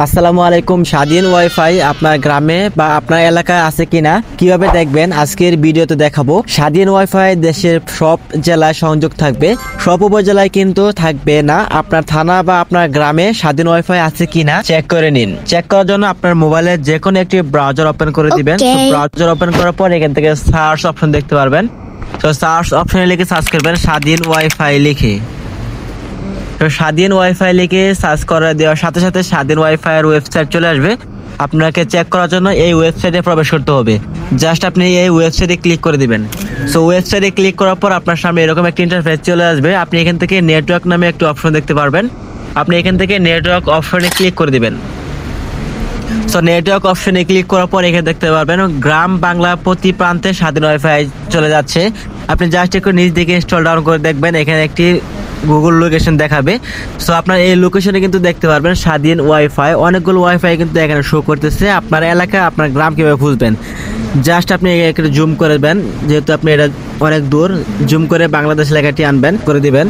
আসসালামু আলাইকুম। স্বাধীন ওয়াইফাই আপনার গ্রামে বা আপনার এলাকায় আছে কিনা কিভাবে দেখবেন আজকের ভিডিওতে দেখাবো। স্বাধীন ওয়াইফাই দেশের সব জেলায় সংযোগ থাকবে, সব উপজেলায় কিন্তু থাকবে না। আপনার থানা বা আপনার গ্রামে স্বাধীন ওয়াইফাই আছে কিনা চেক করে নিন। চেক করার জন্য আপনার মোবাইলে যে কোনো একটি ব্রাউজার ওপেন করে দিবেন। ব্রাউজার ওপেন করার পর এখান থেকে সার্চ অপশন দেখতে পারবেন। তো সার্চ অপশনে লিখে সার্চ করবেন স্বাধীন ওয়াইফাই লিখে। তো স্বাধীন ওয়াইফাই লিখে সার্চ করে দেওয়ার সাথে সাথে স্বাধীন ওয়াইফাই এর ওয়েবসাইট চলে আসবে। আপনাকে চেক করার জন্য এই ওয়েবসাইটে প্রবেশ করতে হবে। জাস্ট আপনি এই ওয়েবসাইটে ক্লিক করে দিবেন। সো ওয়েবসাইটে ক্লিক করার পর আপনার সামনে এরকম একটা ইন্টারফেস চলে আসবে। আপনি এখান থেকে নেটওয়ার্ক নামে একটা অপশন দেখতে পারবেন। আপনি এখান থেকে নেটওয়ার্ক অপশনে ক্লিক করে দিবেন। সো নেটওয়ার্ক অপশনে ক্লিক করার পর এখানে দেখতে পারবেন গ্রাম বাংলা প্রতি প্রান্তে স্বাধীন ওয়াইফাই চলে যাচ্ছে। আপনি জাস্ট একটু নিচ দিকে ইনস্টল ডাউন করে দেখবেন, এখানে একটি গুগল লোকেশন দেখাবে। সো আপনার এই লোকেশনে কিন্তু দেখতে পারবেন স্বাধীন ওয়াইফাই, অনেকগুলো ওয়াইফাই কিন্তু এখানে শো করতেছে। আপনার এলাকা আপনার গ্রাম কীভাবে খুঁজবেন, জাস্ট আপনি একটু জুম করবেন, যেহেতু আপনি এটা অনেক দূর, জুম করে বাংলাদেশ লেখাটি আনবেন করে দিবেন।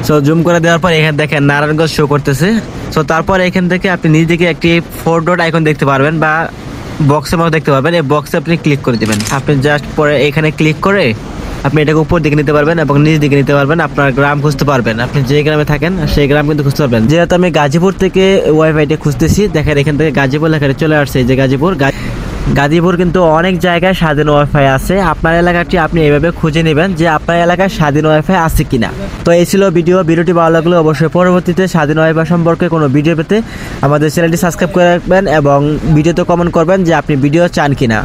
সো জুম করে দেওয়ার পর এখানে দেখেন নারায়ণগঞ্জ শো করতেছে। সো তারপর এখান থেকে আপনি নিজ দিকে একটি 4 ডট আইকন দেখতে পারবেন বা বক্সের মতো দেখতে পাবেন। এই বক্সে আপনি ক্লিক করে দিবেন। আপনি জাস্ট পরে এখানে ক্লিক করে আপনি এটাকে উপর দিকে নিতে পারবেন এবং নিচ দিকে নিতে পারবেন। আপনার গ্রাম খুঁজতে পারবেন, আপনি যে গ্রামে থাকেন সেই গ্রাম কিন্তু খুঁজতে পারবেন। যেহেতু আমি গাজীপুর থেকে ওয়াইফাইটা খুঁজতেছি, দেখেন এখান থেকে গাজীপুর লেখাটা চলে আসছে। এই যে গাজীপুর কিন্তু অনেক জায়গায় স্বাধীন ওয়াইফাই আছে। আপনার এলাকাটি আপনি এইভাবে খুঁজে নেবেন যে আপনার এলাকায় স্বাধীন ওয়াইফাই আছে কিনা। তো এই ছিল ভিডিওটি ভালো লাগলে অবশ্যই পরবর্তীতে স্বাধীন ওয়াইফাই সম্পর্কে কোনো ভিডিও পেতে আমাদের চ্যানেলটি সাবস্ক্রাইব করে রাখবেন এবং ভিডিওতে কমেন্ট করবেন যে আপনি ভিডিও চান কিনা।